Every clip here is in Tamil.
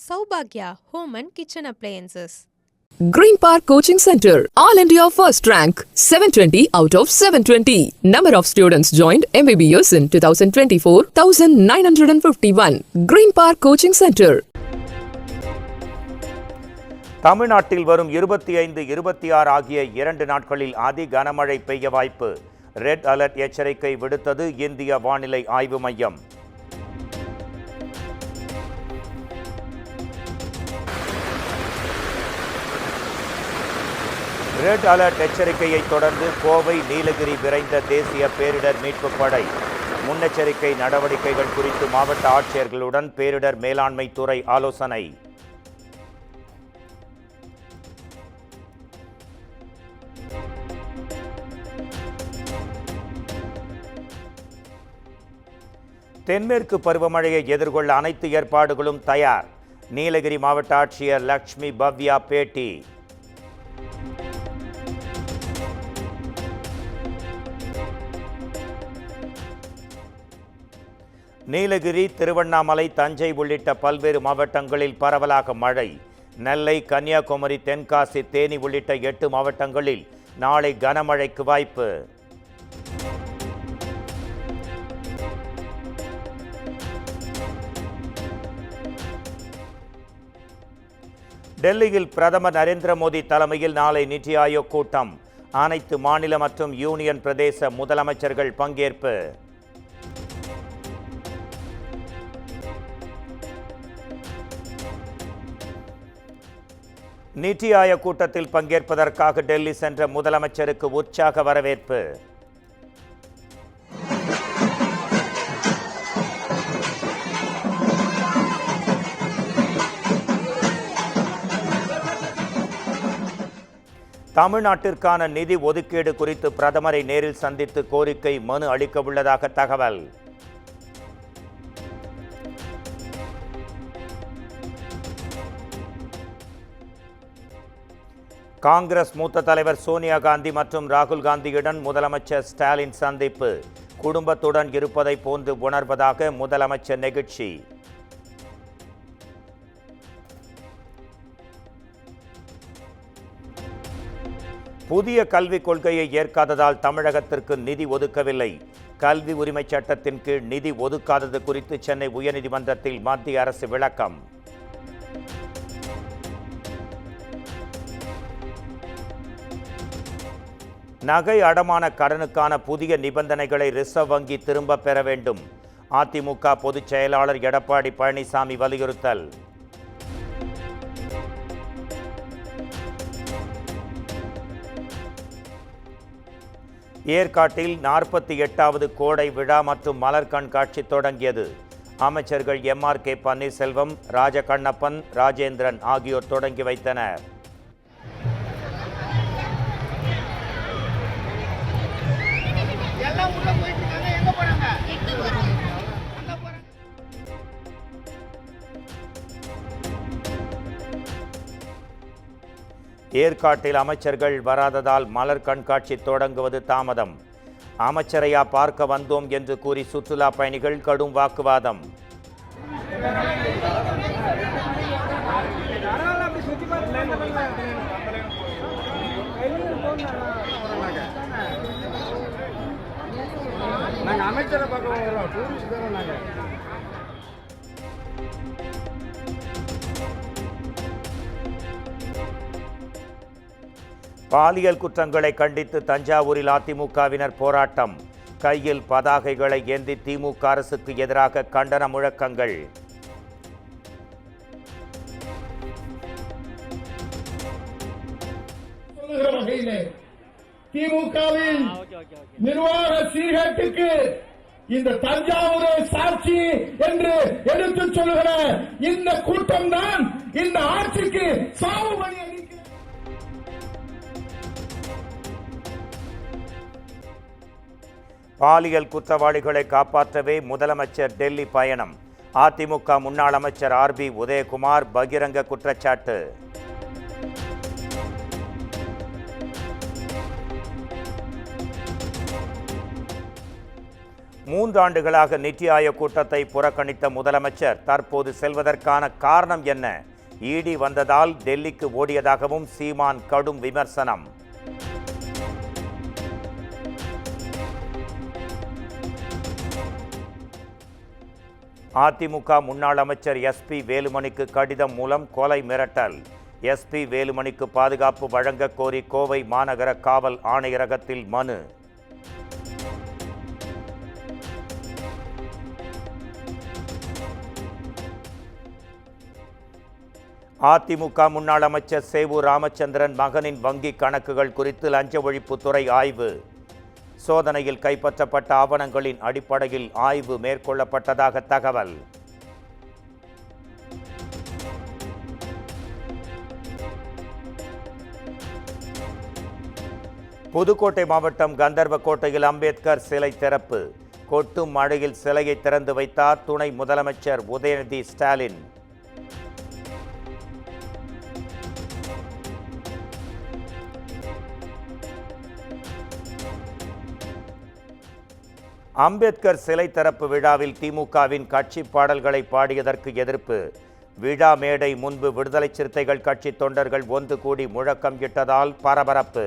Saubhagya Home and Kitchen Appliances. Green Park Coaching Center, All India First Rank, 720 out of 720. Number of students joined MBBS in 2024, 1951. Green Park Coaching Center. தமிழ்நாட்டில் வரும் 25, 26 ஆகிய 2 நாட்களில் அதி கனமழை பெய்ய வாய்ப்பு. ரெட் அலர்ட் எச்சரிக்கை விடுத்தது இந்திய வானிலை ஆய்வு மையம். ரெட் அலர்ட் எச்சரிக்கையை தொடர்ந்து கோவை, நீலகிரி விரைந்த தேசிய பேரிடர் மீட்புப் படை. முன்னெச்சரிக்கை நடவடிக்கைகள் குறித்து மாவட்ட ஆட்சியர்களுடன் பேரிடர் மேலாண்மை துறை ஆலோசனை. தென்மேற்கு பருவமழையை எதிர்கொள்ள அனைத்து ஏற்பாடுகளும் தயார். நீலகிரி மாவட்ட ஆட்சியர் லட்சுமி பவ்யா பேட்டி. நீலகிரி, திருவண்ணாமலை, தஞ்சை உள்ளிட்ட பல்வேறு மாவட்டங்களில் பரவலாக மழை. நெல்லை, கன்னியாகுமரி, தென்காசி, தேனி உள்ளிட்ட 8 மாவட்டங்களில் நாளை கனமழைக்கு வாய்ப்பு. டெல்லியில் பிரதமர் நரேந்திர மோடி தலைமையில் நாளை நிதி ஆயோக் கூட்டம். அனைத்து மாநில மற்றும் யூனியன் பிரதேச முதலமைச்சர்கள் பங்கேற்பு. நிதி ஆயோக் கூட்டத்தில் பங்கேற்பதற்காக டெல்லி சென்ற முதலமைச்சருக்கு உற்சாக வரவேற்பு. தமிழ்நாட்டிற்கான நிதி ஒதுக்கீடு குறித்து பிரதமரை நேரில் சந்தித்து கோரிக்கை மனு அளிக்க உள்ளதாக தகவல். காங்கிரஸ் மூத்த தலைவர் சோனியா காந்தி மற்றும் ராகுல் காந்தியுடன் முதலமைச்சர் ஸ்டாலின் சந்திப்பு. குடும்பத்துடன் இருப்பதை போன்று உணர்வதாக முதலமைச்சர் நெகிழ்ச்சி. புதிய கல்விக் கொள்கையை ஏற்காததால் தமிழகத்திற்கு நிதி ஒதுக்கவில்லை. கல்வி உரிமை சட்டத்தின் கீழ் நிதி ஒதுக்காதது குறித்து சென்னை உயர்நீதிமன்றத்தில் மத்திய அரசு விளக்கம். நகை அடமான கடனுக்கான புதிய நிபந்தனைகளை ரிசர்வ் வங்கி திரும்ப பெற வேண்டும். அதிமுக பொதுச் செயலாளர் எடப்பாடி பழனிசாமி வலியுறுத்தல். ஏற்காட்டில் 48வது கோடை விழா மற்றும் மலர் கண்காட்சி தொடங்கியது. அமைச்சர்கள் MRK பன்னீர்செல்வம், ராஜகண்ணப்பன், ராஜேந்திரன் ஆகியோர் தொடங்கி வைத்தனர். ஏற்காட்டில் அமைச்சர்கள் வராததால் மலர் கண்காட்சி தொடங்குவது தாமதம். அமைச்சரையா பார்க்க வந்தோம் என்று கூறி சுற்றுலா பயணிகள் கடும் வாக்குவாதம். பாலியல் குற்றங்களை கண்டித்து தஞ்சாவூரில் அதிமுகவினர் போராட்டம். கையில் பதாகைகளை ஏந்தி திமுக அரசுக்கு எதிராக கண்டன முழக்கங்கள். திமுகவின் நிர்வாக சீர்கேட்டுக்கு இந்த தஞ்சாவூரை சாட்சி என்று எடுத்துச் சொல்லுகிற இந்த கூட்டம் தான் இந்த ஆட்சிக்கு சாவு பணி. பாலியல் குற்றவாளிகளை காப்பாற்றவே முதலமைச்சர் டெல்லி பயணம். அதிமுக முன்னாள் அமைச்சர் RB உதயகுமார் பகிரங்க குற்றச்சாட்டு. 3 ஆண்டுகளாக நித்தி ஆயோக் கூட்டத்தை புறக்கணித்த முதலமைச்சர் தற்போது செல்வதற்கான காரணம் என்ன? இடி வந்ததால் டெல்லிக்கு ஓடியதாகவும் சீமான் கடும் விமர்சனம். அதிமுக முன்னாள் அமைச்சர் SP வேலுமணிக்கு கடிதம் மூலம் கொலை மிரட்டல். SP வேலுமணிக்கு பாதுகாப்பு வழங்க கோரி கோவை மாநகர காவல் ஆணையரகத்தில் மனு. அதிமுக முன்னாள் அமைச்சர் சேவூர் ராமச்சந்திரன் மகனின் வங்கி கணக்குகள் குறித்து லஞ்ச ஒழிப்புத்துறை ஆய்வு. சோதனையில் கைப்பற்றப்பட்ட ஆவணங்களின் அடிப்படையில் ஆய்வு மேற்கொள்ளப்பட்டதாக தகவல். புதுக்கோட்டை மாவட்டம் கந்தர்வக்கோட்டையில் அம்பேத்கர் சிலை திறப்பு. கொட்டும் மழையில் சிலையை திறந்து வைத்தார் துணை முதலமைச்சர் உதயநிதி ஸ்டாலின். அம்பேத்கர் சிலை திறப்பு விழாவில் திமுகவின் கட்சி பாடல்களை பாடியதற்கு எதிர்ப்பு. விழா மேடை முன்பு விடுதலை சிறுத்தைகள் கட்சி தொண்டர்கள் ஒன்று கூடி முழக்கம் இட்டதால் பரபரப்பு.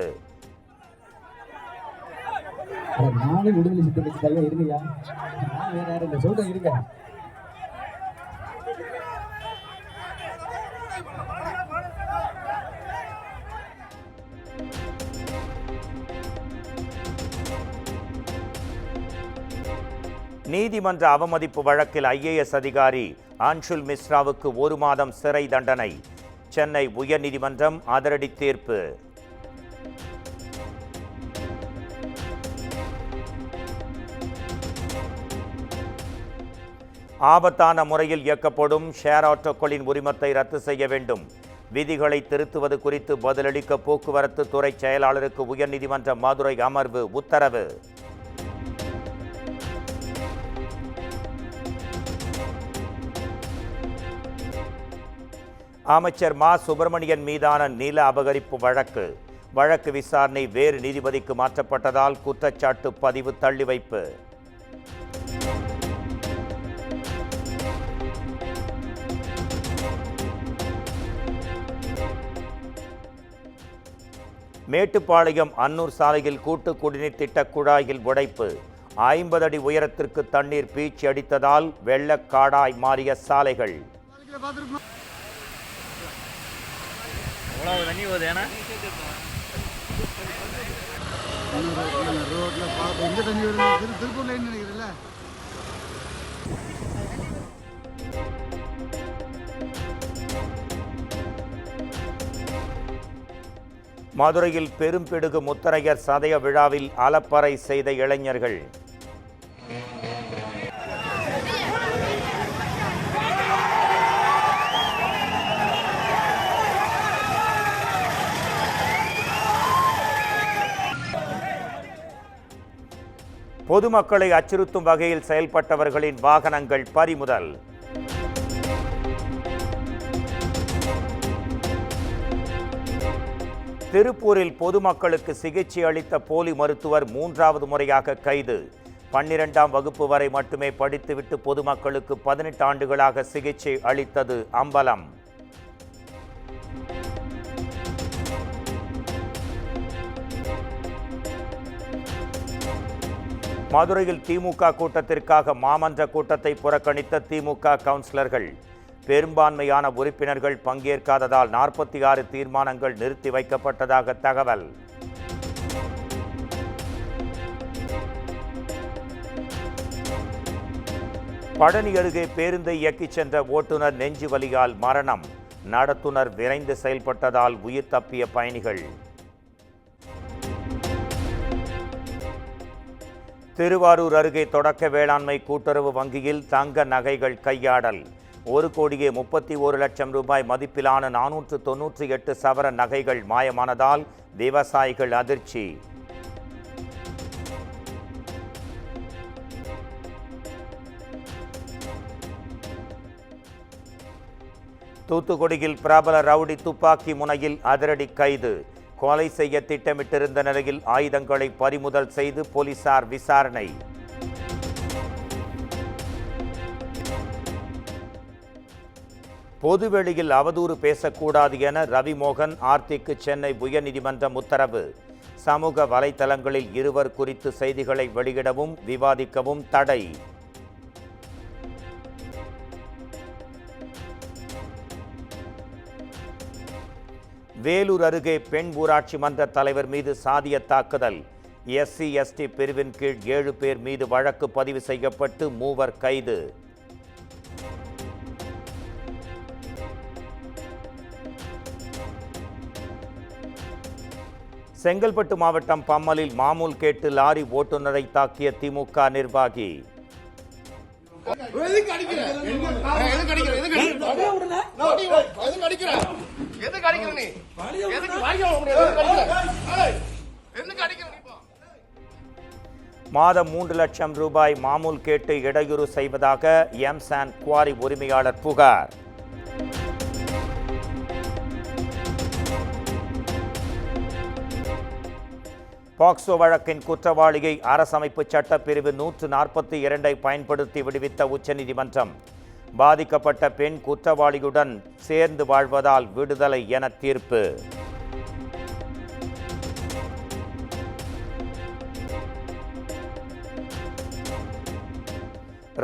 நீதிமன்ற அவமதிப்பு வழக்கில் IAS அதிகாரி அன்ஷுல் மிஸ்ராவுக்கு 1 மாதம் சிறை தண்டனை. சென்னை உயர்நீதிமன்றம் அதிரடி தீர்ப்பு. ஆபத்தான முறையில் இயக்கப்படும் ஷேர் ஆட்டோக்களின் உரிமத்தை ரத்து செய்ய வேண்டும். விதிகளை திருத்துவது குறித்து பதிலளிக்க போக்குவரத்து துறை செயலாளருக்கு உயர்நீதிமன்ற மதுரை அமர்வு உத்தரவு. அமைச்சர் மா சுப்பிரமணியன் மீதான நில அபகரிப்பு வழக்கு விசாரணை வேறு நீதிபதிக்கு மாற்றப்பட்டதால் குற்றச்சாட்டு பதிவு தள்ளிவைப்பு. மேட்டுப்பாளையம் அன்னூர் சாலையில் கூட்டு குடிநீர் திட்ட குழாயில் உடைப்பு. 50 அடி உயரத்திற்கு தண்ணீர் பீச்சி அடித்ததால் வெள்ளக்காடாய் மாறிய சாலைகள். தண்ணி போகுது ஏன்னா ரோட்ல பார்ப்போம் எங்க தண்ணி வருது திருப்பூர் லைன் நினைக்கிறீங்களா? மதுரையில் பெரும்பிடுகு முத்தரையர் சதய விழாவில் அலப்பறை செய்த இளைஞர்கள். பொதுமக்களை அச்சுறுத்தும் வகையில் செயல்பட்டவர்களின் வாகனங்கள் பறிமுதல். திருப்பூரில் பொதுமக்களுக்கு சிகிச்சை அளித்த போலி மருத்துவர் 3வது முறையாக கைது. 12ஆம் வகுப்பு வரை மட்டுமே படித்துவிட்டு பொதுமக்களுக்கு 18 ஆண்டுகளாக சிகிச்சை அளித்தது அம்பலம். மதுரையில் திமுக கூட்டத்திற்காக மாமன்ற கூட்டத்தை புறக்கணித்த திமுக கவுன்சிலர்கள். பெரும்பான்மையான உறுப்பினர்கள் பங்கேற்காததால் 46 தீர்மானங்கள் நிறுத்தி வைக்கப்பட்டதாக தகவல். பழனி அருகே பேருந்தை இயக்கிச் சென்ற ஓட்டுநர் நெஞ்சு வலியால் மரணம். நடத்துனர் விரைந்து செயல்பட்டதால் உயிர் தப்பிய பயணிகள். திருவாரூர் அருகே தொடக்க வேளாண்மை கூட்டுறவு வங்கியில் தங்க நகைகள் கையாடல். 1,31,00,000 ரூபாய் மதிப்பிலான 498 சவர நகைகள் மாயமானதால் விவசாயிகள் அதிர்ச்சி. தூத்துக்குடியில் பிரபல ரவுடி துப்பாக்கி முனையில் அதிரடி கைது. கொலை செய்ய திட்டமிட்டிருந்த நிலையில் ஆயுதங்களை பறிமுதல் செய்து போலீசார் விசாரணை. பொதுவெளியில் அவதூறு பேசக்கூடாது என ரவிமோகன் ஆர்த்திக்கு சென்னை உயர்நீதிமன்றம் உத்தரவு. சமூக வலைதளங்களில் இருவர் குறித்து செய்திகளை வெளியிடவும் விவாதிக்கவும் தடை. வேலூர் அருகே பெண் ஊராட்சி மன்ற தலைவர் மீது சாதிய தாக்குதல். SC/ST பிரிவின் கீழ் 7 பேர் மீது வழக்கு பதிவு செய்யப்பட்டு 3 கைது. செங்கல்பட்டு மாவட்டம் பம்மலில் மாமூல் கேட்டு லாரி ஓட்டுநரை தாக்கிய திமுக நிர்வாகி. மாதம் 3 லட்சம் ரூபாய் மாமூல் கேட்டு இடையூறு செய்வதாக எம்சாண்ட் குவாரி உரிமையாளர் புகார். பாக்சோ வழக்கின் குற்றவாளியை அரசமைப்பு சட்டப்பிரிவு 142 பயன்படுத்தி விடுவித்த உச்சநீதிமன்றம். பாதிக்கப்பட்ட பெண் குற்றவாளியுடன் சேர்ந்து வாழ்வதால் விடுதலை என தீர்ப்பு.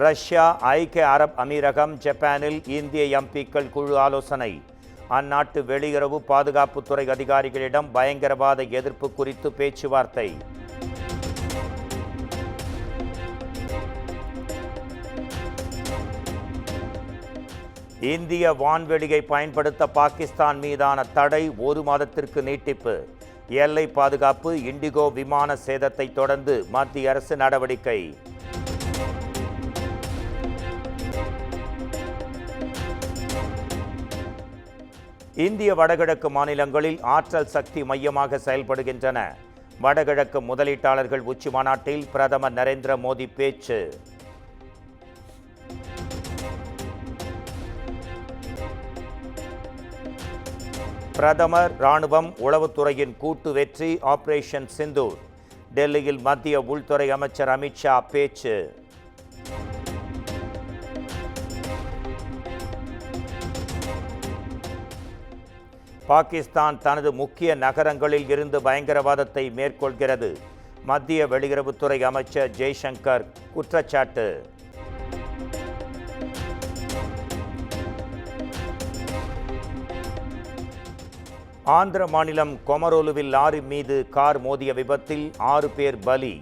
ரஷ்யா, ஐக்கிய அரபு அமீரகம், ஜப்பானில் இந்திய எம்பிக்கள் குழு ஆலோசனை. அந்நாட்டு வெளியுறவு பாதுகாப்புத்துறை அதிகாரிகளிடம் பயங்கரவாத எதிர்ப்பு குறித்து பேச்சுவார்த்தை. இந்திய வான்வெளியை பயன்படுத்த பாகிஸ்தான் மீதான தடை 1 மாதத்திற்கு நீட்டிப்பு. எல்லை பாதுகாப்பு, இண்டிகோ விமான சேதத்தை தொடர்ந்து மத்திய அரசு நடவடிக்கை. இந்திய வடகிழக்கு மாநிலங்களில் ஆற்றல் சக்தி மையமாக செயல்படுகின்றன. வடகிழக்கு முதலீட்டாளர்கள் உச்சி மாநாட்டில் பிரதமர் நரேந்திர மோடி பேச்சு. பிரதமர், ராணுவம், உளவுத்துறையின் கூட்டு வெற்றி ஆபரேஷன் சிந்தூர். டெல்லியில் மத்திய உள்துறை அமைச்சர் அமித்ஷா பேச்சு. பாகிஸ்தான் தனது முக்கிய நகரங்களில் இருந்து பயங்கரவாதத்தை மேற்கொள்கிறது. மத்திய வெளியுறவுத்துறை அமைச்சர் ஜெய்சங்கர் குற்றச்சாட்டு. ஆந்திர மாநிலம் கொமரோலுவில் லாரி மீது கார் மோதிய விபத்தில் 6 பேர் பலி.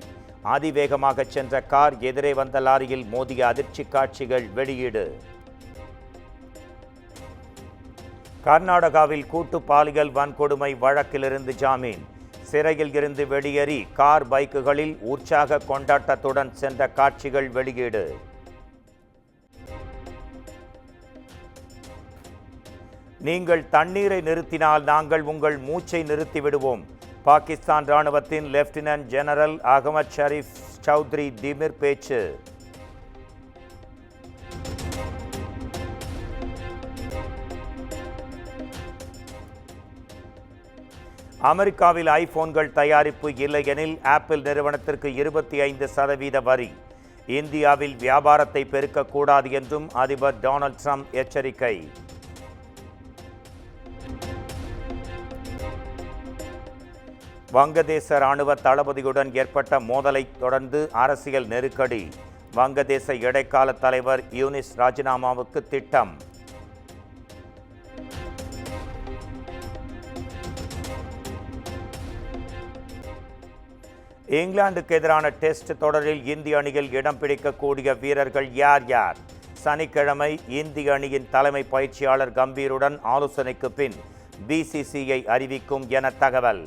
அதிவேகமாக சென்ற கார் எதிரே வந்த லாரியில் மோதிய அதிர்ச்சி காட்சிகள் வெளியீடு. கர்நாடகாவில் கூட்டு பாலியல் வன்கொடுமை வழக்கிலிருந்து ஜாமீன். சிறையில் இருந்து வெளியேறி கார், பைக்குகளில் உற்சாக கொண்டாட்டத்துடன் சென்ற காட்சிகள் வெளியீடு. நீங்கள் தண்ணீரை நிறுத்தினால் நாங்கள் உங்கள் மூச்சை நிறுத்திவிடுவோம். பாகிஸ்தான் ராணுவத்தின் லெப்டினன்ட் ஜெனரல் அகமது ஷரீப் சௌத்ரி திமிர் பேச்சு. அமெரிக்காவில் ஐபோன்கள் தயாரிப்பு இல்லையெனில் ஆப்பிள் நிறுவனத்திற்கு 25% வரி. இந்தியாவில் வியாபாரத்தை பெருக்கக்கூடாது என்றும் அதிபர் டொனால்ட் ட்ரம்ப் எச்சரிக்கை. வங்கதேச ராணுவ தளபதியுடன் ஏற்பட்ட மோதலை தொடர்ந்து அரசியல் நெருக்கடி. வங்கதேச இடைக்கால தலைவர் யூனிஸ் ராஜினாமாவுக்கு திட்டம். இங்கிலாந்துக்கு எதிரான டெஸ்ட் தொடரில் இந்திய அணியில் இடம் பிடிக்கக்கூடிய வீரர்கள் யார் யார்? சனிக்கிழமை இந்திய அணியின் தலைமை பயிற்சியாளர் கம்பீருடன் ஆலோசனைக்கு பின் BCCI அறிவிக்கும் என தகவல்.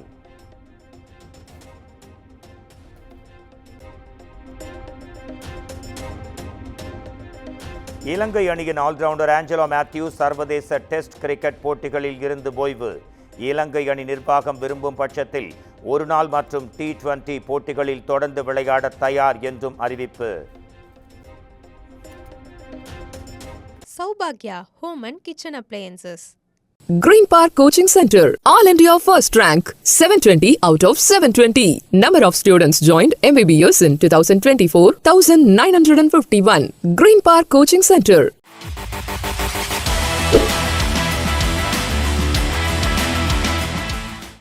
இலங்கை அணியின் ஆல்ரவுண்டர் ஆஞ்சலோ மேத்யூஸ் சர்வதேச டெஸ்ட் கிரிக்கெட் போட்டிகளில் இருந்து ஓய்வு. இலங்கை அணி நிர்வாகம் விரும்பும் பட்சத்தில் ஒருநாள் மற்றும் T20 போட்டிகளில் தொடர்ந்து விளையாட தயார் என்றும் அறிவிப்பு. Saubhagya Home and Kitchen Appliances. Green Park Coaching Center, All India First Rank, 720 out of 720. Number of students joined MBBS in 2024, 1951. Green Park Coaching Center.